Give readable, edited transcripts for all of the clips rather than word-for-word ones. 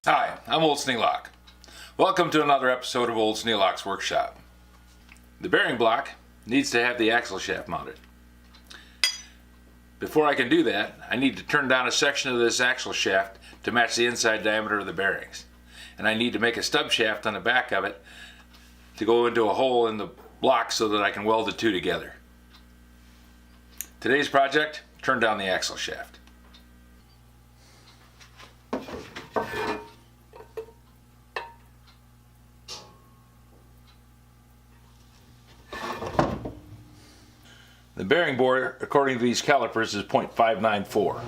Hi, I'm Old Sneelock. Welcome to another episode of Old Sneelock's Workshop. The bearing block needs to have the axle shaft mounted. Before I can do that, I need to turn down a section of this axle shaft to match the inside diameter of the bearings. And I need to make a stub shaft on the back of it to go into a hole in the block so that I can weld the two together. Today's project, turn down the axle shaft. The bearing bore, according to these calipers, is 0.594.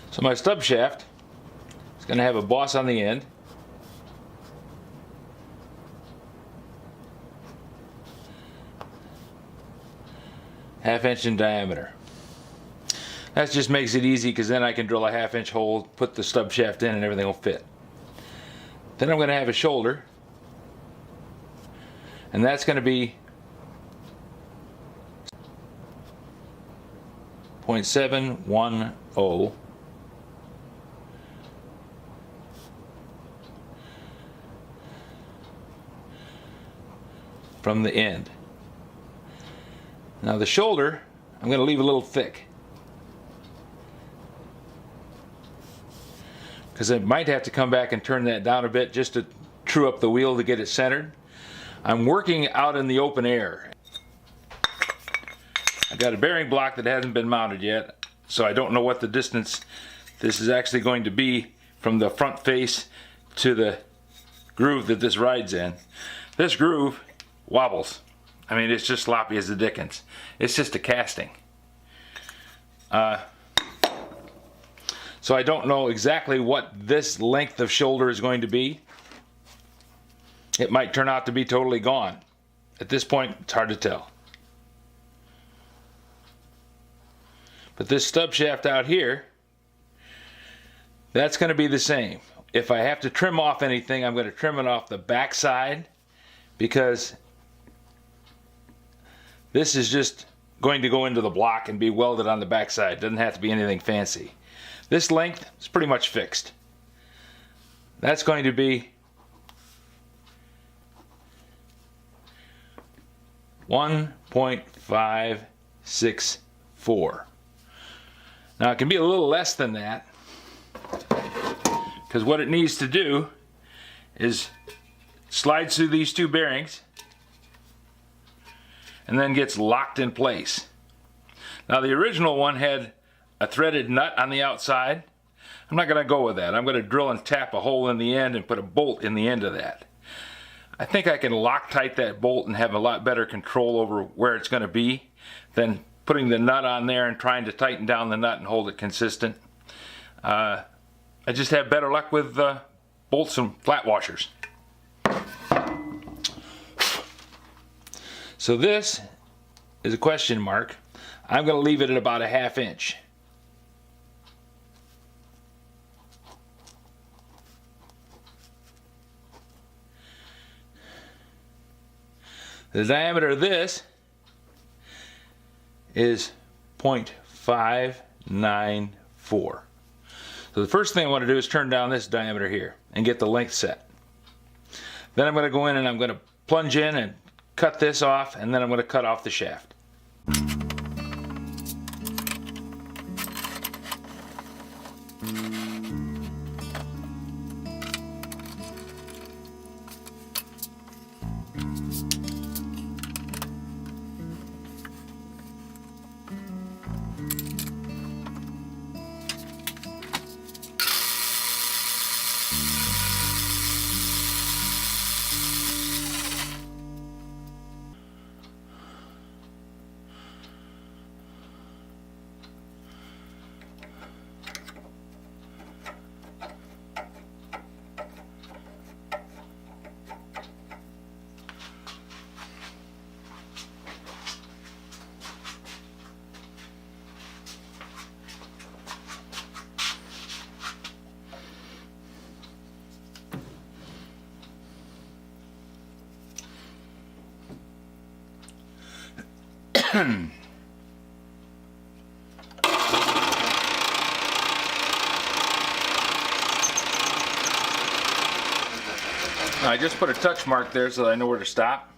So my stub shaft is going to have a boss on the end. Half-inch in diameter. That just makes it easy because then I can drill a half-inch hole, put the stub shaft in, and everything will fit. Then I'm going to have a shoulder, and that's going to be 0.710 from the end. Now the shoulder, I'm going to leave a little thick because I might have to come back and turn that down a bit just to true up the wheel to get it centered. I'm working out in the open air. I've got a bearing block that hasn't been mounted yet, so I don't know what the distance this is actually going to be from the front face to the groove that this rides in. This groove wobbles. I mean, it's just sloppy as the dickens. It's just a casting. So I don't know exactly what this length of shoulder is going to be. It might turn out to be totally gone. At this point, it's hard to tell. But this stub shaft out here, that's going to be the same. If I have to trim off anything, I'm going to trim it off the back side because this is just going to go into the block and be welded on the back side. It doesn't have to be anything fancy. This length is pretty much fixed. That's going to be 1.564. Now it can be a little less than that because what it needs to do is slides through these two bearings and then gets locked in place. Now the original one had a threaded nut on the outside. I'm not going to go with that. I'm going to drill and tap a hole in the end and put a bolt in the end of that. I think I can Loctite that bolt and have a lot better control over where it's going to be than putting the nut on there and trying to tighten down the nut and hold it consistent. I just have better luck with bolts and flat washers. So this is a question mark. I'm going to leave it at about a half-inch. The diameter of this is 0.594. So the first thing I want to do is turn down this diameter here and get the length set. Then I'm going to go in and I'm going to plunge in and cut this off, and then I'm going to cut off the shaft. I just put a touch mark there so that I know where to stop.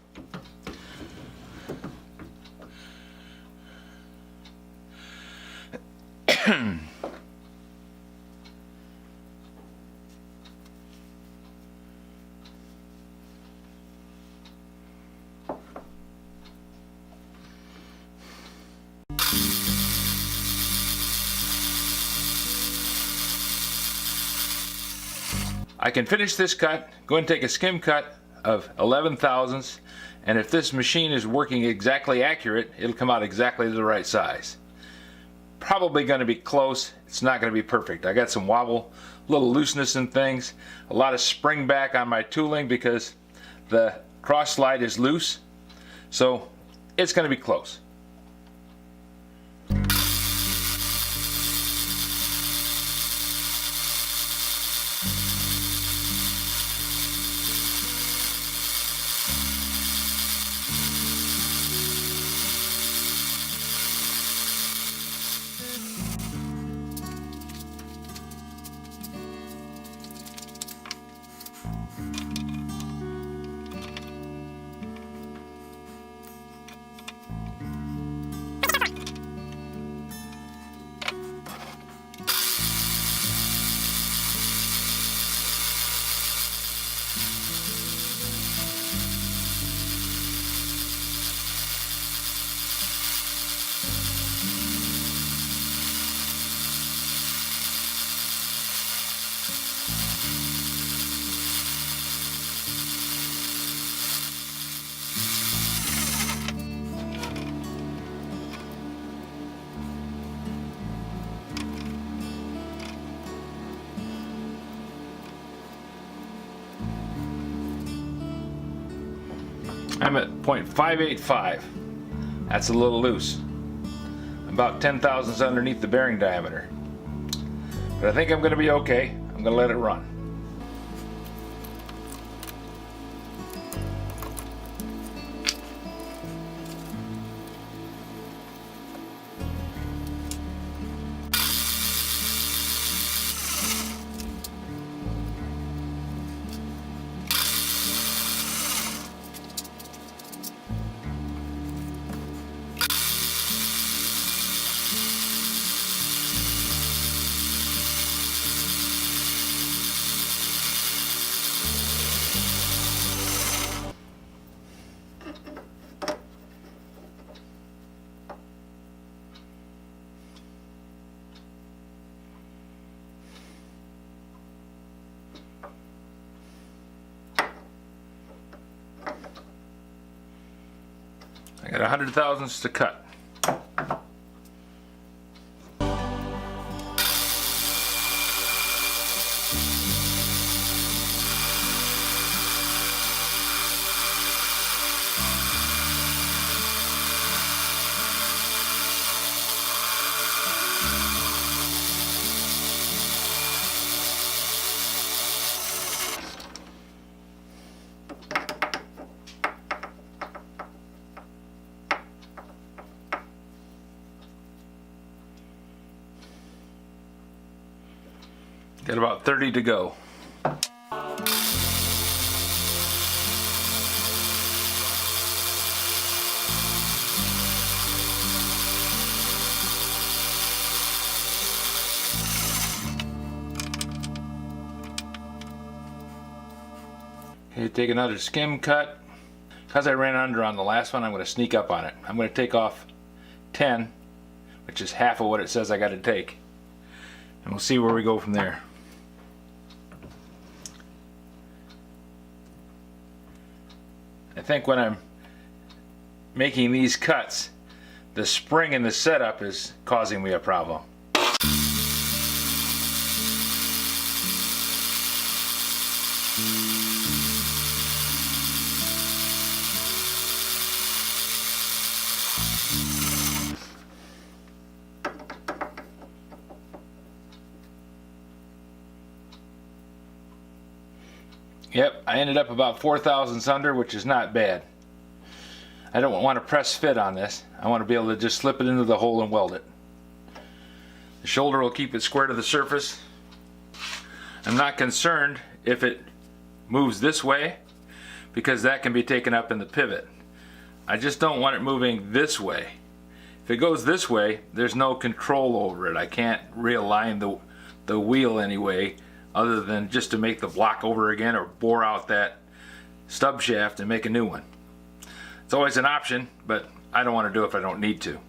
I can finish this cut, go and take a skim cut of 11 thousandths, and if this machine is working exactly accurate, it'll come out exactly the right size. Probably going to be close, it's not going to be perfect. I got some wobble, a little looseness in things, a lot of spring back on my tooling because the cross slide is loose, so it's going to be close. I'm at 0.585. That's a little loose. About 10 thousandths underneath the bearing diameter. But I think I'm going to be okay. I'm going to let it run. I got 100 thousandths to cut. Got about 30 to go. Okay, take another skim cut. Because I ran under on the last one, I'm going to sneak up on it. I'm going to take off 10, which is half of what it says I got to take. And we'll see where we go from there. I think when I'm making these cuts, the spring in the setup is causing me a problem. Yep, I ended up about 4 thousandths under, which is not bad. I don't want to press fit on this. I want to be able to just slip it into the hole and weld it. The shoulder will keep it square to the surface. I'm not concerned if it moves this way because that can be taken up in the pivot. I just don't want it moving this way. If it goes this way, there's no control over it. I can't realign the wheel anyway, other than just to make the block over again or bore out that stub shaft and make a new one. It's always an option, but I don't want to do it if I don't need to.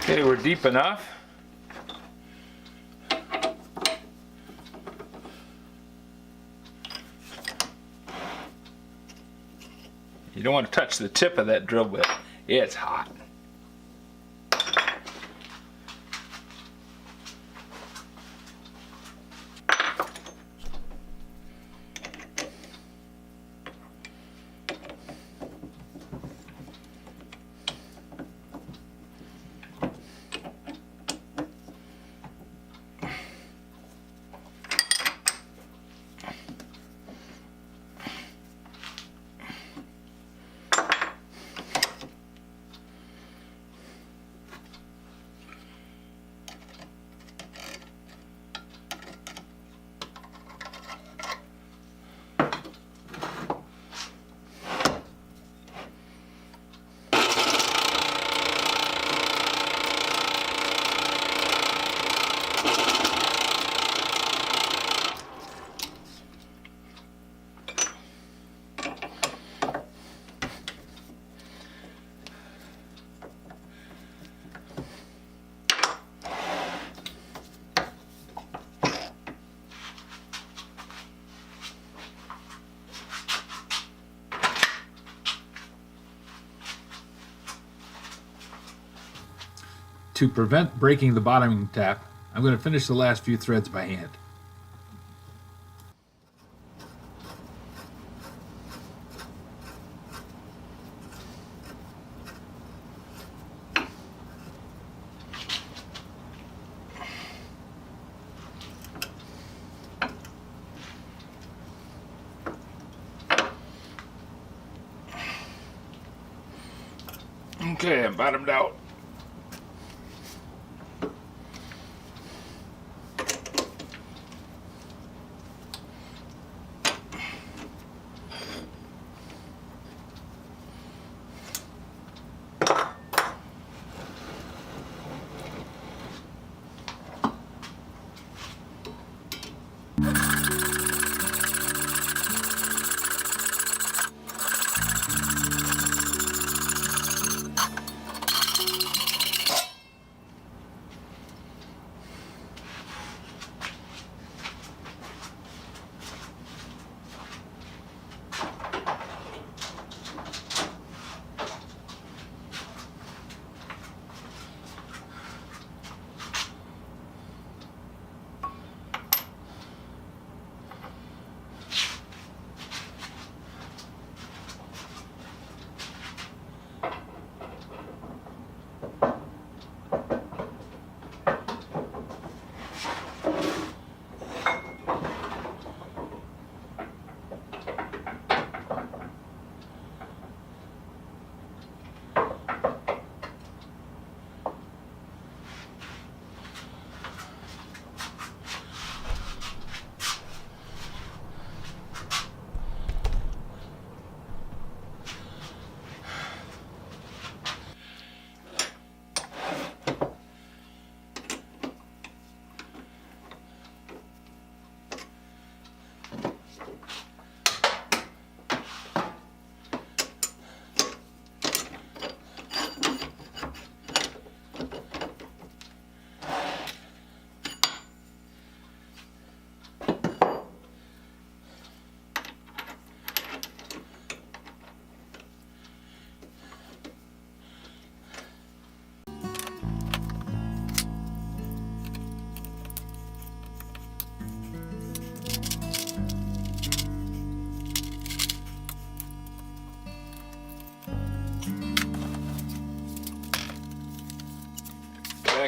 Okay, we're deep enough. You don't want to touch the tip of that drill bit. It's hot. To prevent breaking the bottoming tap, I'm going to finish the last few threads by hand. Okay, I'm bottomed out.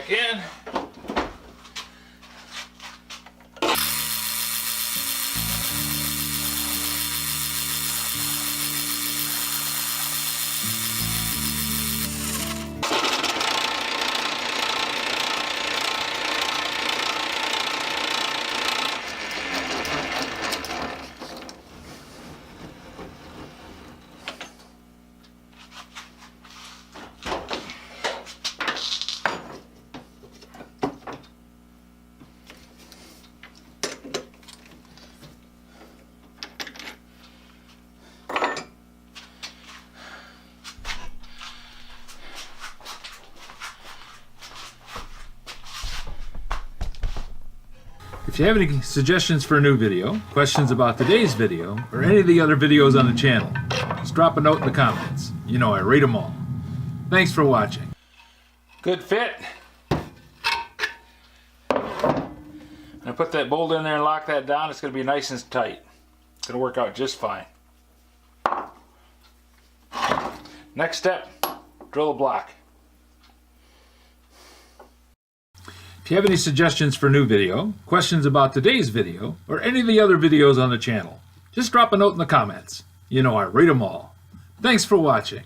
back in. If you have any suggestions for a new video, questions about today's video, or any of the other videos on the channel, just drop a note in the comments. You know I read them all. Thanks for watching. Good fit. I put that bolt in there and lock that down. It's going to be nice and tight. It's going to work out just fine. Next step, drill a block. If you have any suggestions for a new video, questions about today's video, or any of the other videos on the channel, just drop a note in the comments. You know I read them all. Thanks for watching.